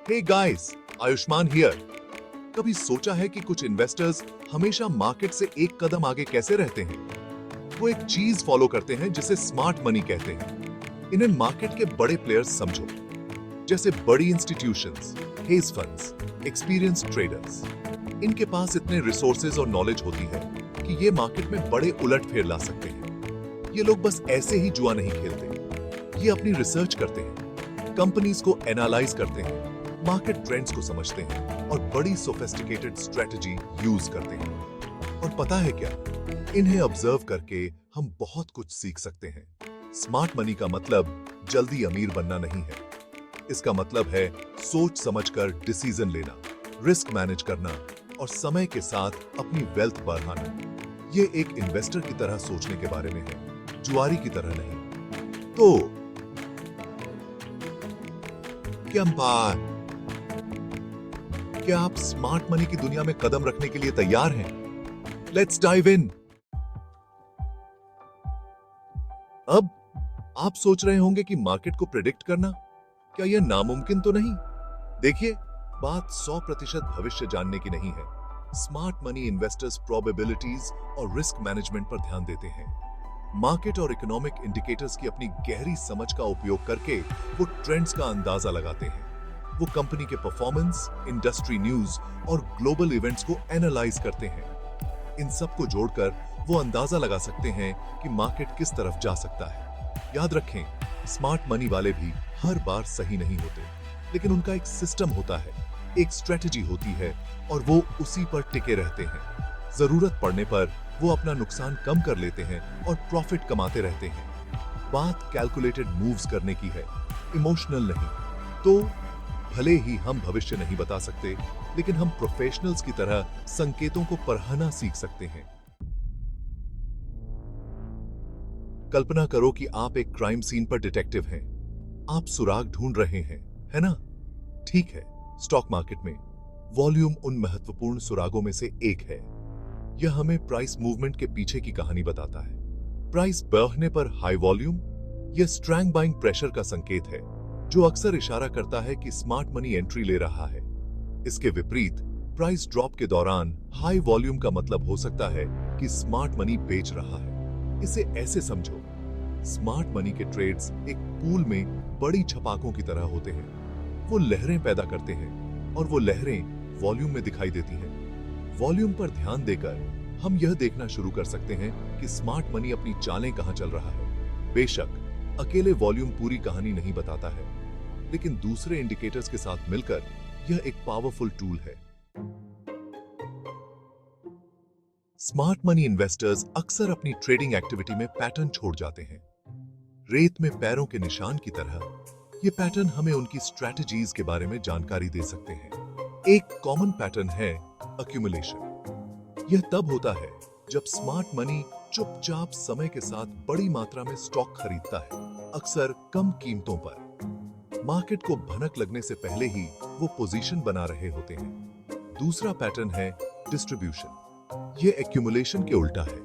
Hey guys, Ayushman here. कभी सोचा है कि कुछ इन्वेस्टर्स हमेशा मार्केट से एक कदम आगे कैसे रहते हैं? वो एक चीज फॉलो करते हैं जिसे स्मार्ट मनी कहते हैं। इन्हें मार्केट के बड़े प्लेयर्स समझो, जैसे बड़ी institutions, hedge funds, experience traders. इनके पास इतने रिसोर्सेज और नॉलेज होती है कि ये मार्केट में बड़े उलटफेर ला सकते हैं। ये लोग बस ऐसे ही जुआ नहीं खेलते, ये अपनी रिसर्च करते हैं, कंपनीज को एनालाइज करते हैं, मार्केट ट्रेंड्स को समझते हैं और बड़ी सोफिस्टिकेटेड स्ट्रेटजी यूज करते हैं। और पता है क्या, इन्हें ऑब्जर्व करके हम बहुत कुछ सीख सकते हैं। स्मार्ट मनी का मतलब जल्दी अमीर बनना नहीं है। इसका मतलब है सोच समझकर डिसीजन लेना, रिस्क मैनेज करना और समय के साथ अपनी वेल्थ बढ़ाना। ये एक इन्वेस्टर की तरह सोचने के बारे में है, जुआरी की तरह नहीं। तो क्या आप स्मार्ट मनी की दुनिया में कदम रखने के लिए तैयार हैं? Let's dive in. अब आप सोच रहे होंगे कि मार्केट को प्रेडिक्ट करना क्या यह नामुमकिन तो नहीं? देखिए, बात 100% भविष्य जानने की नहीं है। स्मार्ट मनी इन्वेस्टर्स प्रोबेबिलिटीज और रिस्क मैनेजमेंट पर ध्यान देते हैं। मार्केट और इकोनॉमिक इंडिकेटर्स की अपनी गहरी समझ का उपयोग करके वो ट्रेंड्स का अंदाजा लगाते हैं। वो कंपनी के परफॉर्मेंस, इंडस्ट्री न्यूज और ग्लोबल इवेंट्स को एनालाइज करते हैं। इन सब को जोड़कर वो अंदाजा लगा सकते हैं कि मार्केट किस तरफ जा सकता है। याद रखें, स्मार्ट मनी वाले भी हर बार सही नहीं होते, लेकिन उनका एक सिस्टम होता है, एक स्ट्रेटजी होती है और वो उसी पर टिके रहते हैं। जरूरत पड़ने पर वो अपना नुकसान कम कर लेते हैं और प्रॉफिट कमाते रहते हैं। बात कैलकुलेटेड मूव्स करने की है, इमोशनल नहीं। तो भले ही हम भविष्य नहीं बता सकते, लेकिन हम प्रोफेशनल्स की तरह संकेतों को परखना सीख सकते हैं। कल्पना करो कि आप एक क्राइम सीन पर डिटेक्टिव हैं। आप सुराग ढूंढ रहे हैं, है ना? ठीक है, स्टॉक मार्केट में वॉल्यूम उन महत्वपूर्ण सुरागों में से एक है। यह हमें प्राइस मूवमेंट के पीछे की कहानी बताता है। प्राइस बढ़ने पर हाई वॉल्यूम, यह स्ट्रॉन्ग बाइंग प्रेशर का संकेत है, जो अक्सर इशारा करता है कि स्मार्ट मनी एंट्री ले रहा है। इसके विपरीत, प्राइस ड्रॉप के दौरान हाई वॉल्यूम का मतलब हो सकता है कि स्मार्ट मनी बेच रहा है। इसे ऐसे समझो, स्मार्ट मनी के ट्रेड्स एक पूल में बड़ी छपाकों की तरह होते हैं। वो लहरें पैदा करते हैं और वो लहरें वॉल्यूम में दिखाई देती हैं। वॉल्यूम पर ध्यान देकर हम यह देखना शुरू कर सकते हैं कि स्मार्ट मनी अपनी चालें कहां चल रहा है। बेशक अकेले वॉल्यूम पूरी कहानी नहीं बताता है, लेकिन दूसरे इंडिकेटर्स के साथ मिलकर यह एक पावरफुल टूल है। स्मार्ट मनी इन्वेस्टर्स अक्सर अपनी ट्रेडिंग एक्टिविटी में पैटर्न छोड़ जाते हैं। रेत में पैरों के निशान की तरह ये पैटर्न हमें उनकी स्ट्रैटेजीज के बारे में जानकारी दे सकते हैं। एक कॉमन पैटर्न है अक्यूमुलेशन। यह तब होता है जब स्मार्ट मनी चुपचाप समय के साथ बड़ी मात्रा में स्टॉक खरीदता है, अक्सर कम कीमतों पर। मार्केट को भनक लगने से पहले ही वो पोजीशन बना रहे होते हैं। दूसरा पैटर्न है डिस्ट्रीब्यूशन। यह एक्यूमुलेशन के उल्टा है।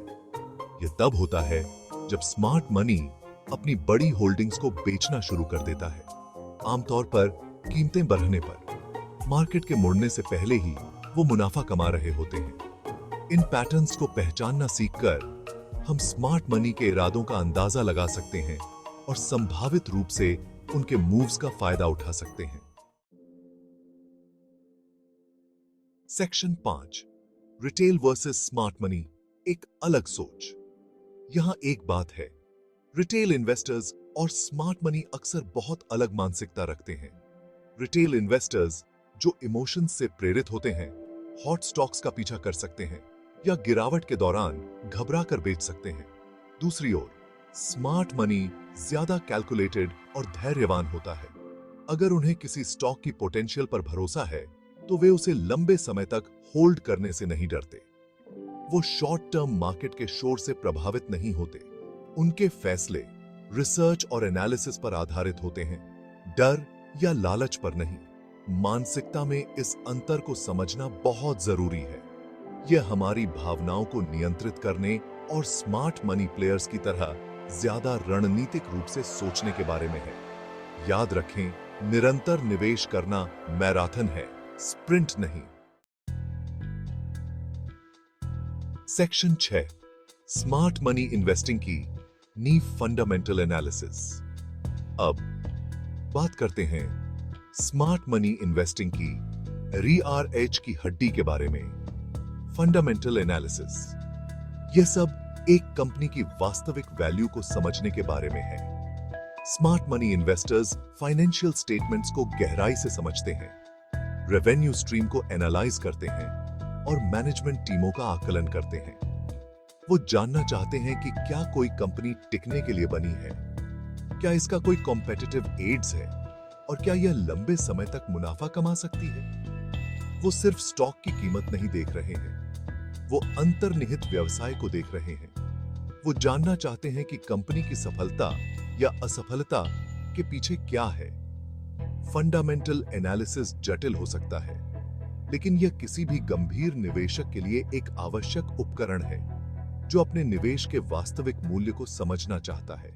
यह तब होता है जब स्मार्ट मनी अपनी बड़ी होल्डिंग्स को बेचना शुरू कर देता है, आमतौर पर कीमतें बढ़ने पर। मार्केट के मुड़ने से पहले ही वो मुनाफा कमा रहे होते हैं। इन पैटर्न्स को पहचानना सीखकर हम स्मार्ट मनी के इरादों का अंदाजा लगा सकते हैं और संभावित रूप से उनके मूव्स का फायदा उठा सकते हैं। Section 5, retail versus smart money, एक अलग सोच। यहां एक बात है, रिटेल इन्वेस्टर्स और स्मार्ट मनी अक्सर बहुत अलग मानसिकता रखते हैं। रिटेल इन्वेस्टर्स जो इमोशंस से प्रेरित होते हैं, हॉट स्टॉक्स का पीछा कर सकते हैं या गिरावट के दौरान घबरा कर बेच सकते हैं। दूसरी ओर स्मार्ट मनी ज्यादा कैलकुलेटेड और धैर्यवान होता है। अगर उन्हें किसी स्टॉक की पोटेंशियल पर भरोसा है, तो वे उसे लंबे समय तक होल्ड करने से नहीं डरते। वो शॉर्ट टर्म मार्केट के शोर से प्रभावित नहीं होते। उनके फैसले रिसर्च और एनालिसिस पर आधारित होते हैं, डर या लालच पर नहीं। मानसिकता में इस अंतर को समझना बहुत जरूरी है। यह हमारी भावनाओं को नियंत्रित करने और स्मार्ट मनी प्लेयर्स की तरह ज्यादा रणनीतिक रूप से सोचने के बारे में है। याद रखें, निरंतर निवेश करना मैराथन है, स्प्रिंट नहीं। सेक्शन 6, स्मार्ट मनी इन्वेस्टिंग की नींव फंडामेंटल एनालिसिस। अब बात करते हैं स्मार्ट मनी इन्वेस्टिंग की रीआरएच की हड्डी के बारे में, फंडामेंटल एनालिसिस। यह सब एक कंपनी की वास्तविक वैल्यू को समझने के बारे में है। Smart money investors financial statements को गहराई से समझते हैं, रेवेन्यू स्ट्रीम को एनालाइज करते हैं और मैनेजमेंट टीमों का आकलन करते हैं। वो जानना चाहते हैं कि क्या कोई कंपनी टिकने के लिए बनी है, क्या इसका कोई कॉम्पिटिटिव एड्स है और क्या यह लंबे समय तक मुनाफा कमा सकती है। वो सिर्फ स्टॉक की कीमत नहीं देख रहे हैं, वो अंतर्निहित व्यवसाय को देख रहे हैं। वो जानना चाहते हैं कि कंपनी की सफलता या असफलता के पीछे क्या है। फंडामेंटल एनालिसिस जटिल हो सकता है, लेकिन यह किसी भी गंभीर निवेशक के लिए एक आवश्यक उपकरण है जो अपने निवेश के वास्तविक मूल्य को समझना चाहता है।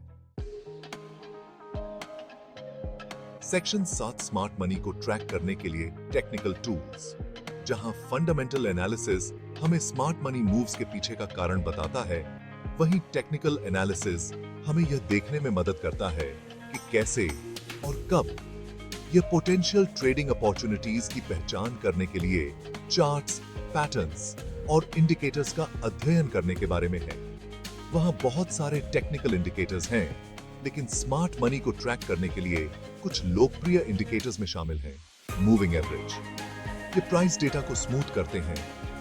सेक्शन 7, स्मार्ट मनी को ट्रैक करने के लिए टेक्निकल टूल्स। जहां फंडामेंटल एनालिसिस हमें स्मार्ट मनी मूव्स के पीछे का कारण बताता है, वहीं टेक्निकल एनालिसिस हमें यह देखने में मदद करता है कि कैसे और कब। यह पोटेंशियल ट्रेडिंग अपॉर्चुनिटीज की पहचान करने के लिए चार्ट्स, पैटर्न्स और इंडिकेटर्स का अध्ययन करने के बारे में है। वहां बहुत सारे टेक्निकल इंडिकेटर्स हैं, लेकिन स्मार्ट मनी को ट्रैक करने के लिए कुछ लोकप्रिय इंडिकेटर्स में शामिल हैं। मूविंग एवरेज, ये प्राइस डेटा को स्मूथ करते हैं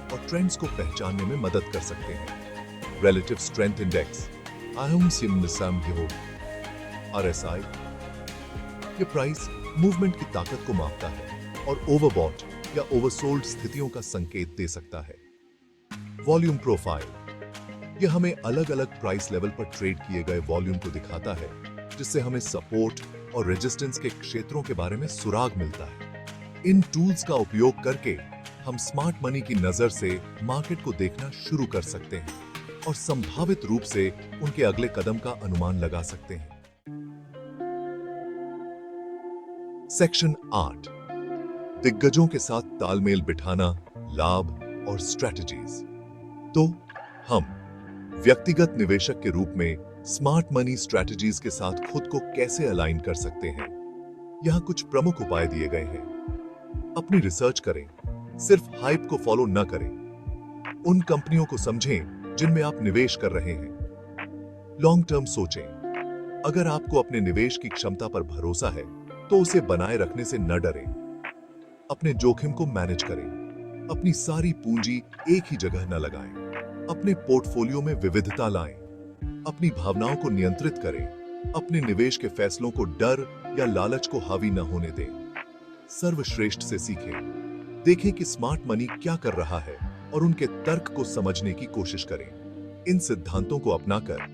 और ट्रेंड्स को पहचानने में मदद कर सकते हैं। रिलेटिव स्ट्रेंथ इंडेक्स, RSI, ये प्राइस मूवमेंट की ताकत को मापता है और ओवरबॉट या ओवरसोल्ड स्थितियों का संकेत दे सकता है। वॉल्यूम प्रोफाइल, यह हमें अलग अलग प्राइस लेवल पर ट्रेड किए गए वॉल्यूम को दिखाता है, जिससे हमें सपोर्ट और रेजिस्टेंस के क्षेत्रों के बारे में सुराग मिलता है। इन टूल्स का उपयोग करके हम स्मार्ट मनी की नजर से मार्केट को देखना शुरू कर सकते हैं और संभावित रूप से उनके अगले कदम का अनुमान लगा सकते हैं। सेक्शन 8, दिग्गजों के साथ तालमेल बिठाना, लाभ और स्ट्रेटजीज। तो हम व्यक्तिगत निवेशक के रूप में स्मार्ट मनी स्ट्रेटजीज के साथ खुद को कैसे अलाइन कर सकते हैं। यहां कुछ प्रमुख उपाय दिए गए हैं। अपनी रिसर्च करें, सिर्फ हाइप को फॉलो न करें। उन कंपनियों को समझें जिनमें आप निवेश कर रहे हैं। लॉन्ग टर्म सोचें, अगर आपको अपने निवेश की क्षमता पर भरोसा है तो उसे बनाए रखने से न डरें। अपने जोखिम को मैनेज करें, अपनी सारी पूंजी एक ही जगह न लगाएं। अपने पोर्टफोलियो में विविधता लाएं, अपनी भावनाओं को नियंत्रित करें, अपने निवेश के फैसलों को डर या लालच को हावी न होने दें। सर्वश्रेष्ठ से सीखें, देखें कि स्मार्ट मनी क्या कर रहा है और उनके तर्क को समझने की कोशिश करें। इन सिद्धांतों को अपनाकर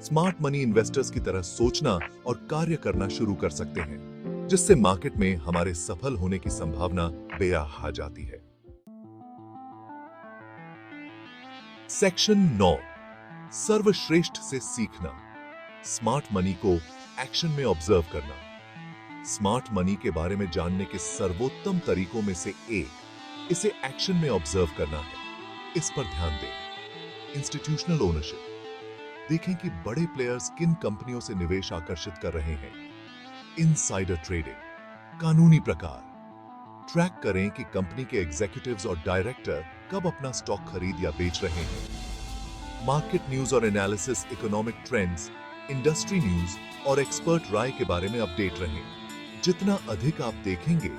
स्मार्ट मनी इन्वेस्टर्स की तरह सोचना और कार्य करना शुरू कर सकते हैं, जिससे मार्केट में हमारे सफल होने की संभावना बेआहा जाती है। सेक्शन 9, सर्वश्रेष्ठ से सीखना, स्मार्ट मनी को एक्शन में ऑब्जर्व करना। स्मार्ट मनी के बारे में जानने के सर्वोत्तम तरीकों में से एक इसे एक्शन में ऑब्जर्व करना है। इस पर ध्यान दें। इंस्टीट्यूशनल ओनरशिप, देखें कि बड़े प्लेयर्स किन कंपनियों से निवेश आकर्षित कर रहे हैं। इनसाइडर ट्रेडिंग, कानूनी प्रकार, ट्रैक करें कि कंपनी के एग्जीक्यूटिव्स और डायरेक्टर कब अपना स्टॉक खरीद या बेच रहे हैं। मार्केट न्यूज और analysis, economic trends, industry news और एक्सपर्ट राय के बारे में अपडेट रहें। जितना अधिक आप देखेंगे,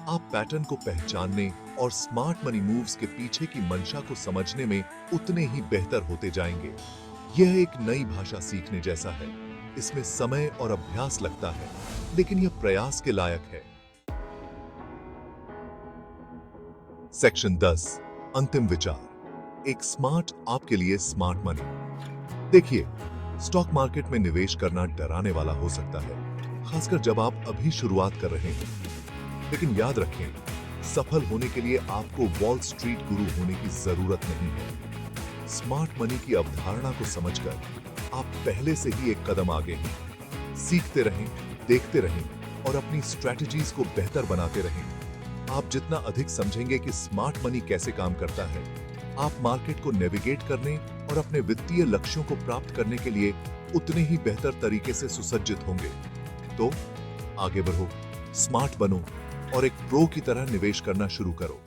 आप पैटर्न को पहचानने और स्मार्ट मनी मूव्स के पीछे की मंशा को समझने में उतने ही बेहतर होते जाएंगे। यह एक नई भाषा सीखने जैसा है। इसमें समय और अभ्यास लगता है, लेकिन यह प्रयास के लायक है। सेक्शन 10, अंतिम विचार, एक स्मार्ट आपके लिए स्मार्ट मनी। देखिए, स्टॉक मार्केट में निवेश करना डराने वाला हो सकता है, खासकर जब आप अभी शुरुआत कर रहे हैं। लेकिन याद रखें, सफल होने के लिए आपको वॉल स्ट्रीट गुरु होने की जरूरत नहीं है। स्मार्ट मनी की अवधारणा को समझकर आप पहले से ही एक कदम आगे हैं। सीखते रहें, देखते रहें और अपनी स्ट्रैटेजीज को बेहतर बनाते रहें। आप जितना अधिक समझेंगे कि स्मार्ट मनी कैसे काम करता है, आप मार्केट को नेविगेट करने और अपने वित्तीय लक्ष्यों को प्राप्त करने के लिए उतने ही बेहतर तरीके से सुसज्जित होंगे। तो आगे बढ़ो, स्मार्ट बनो और एक प्रो की तरह निवेश करना शुरू करो।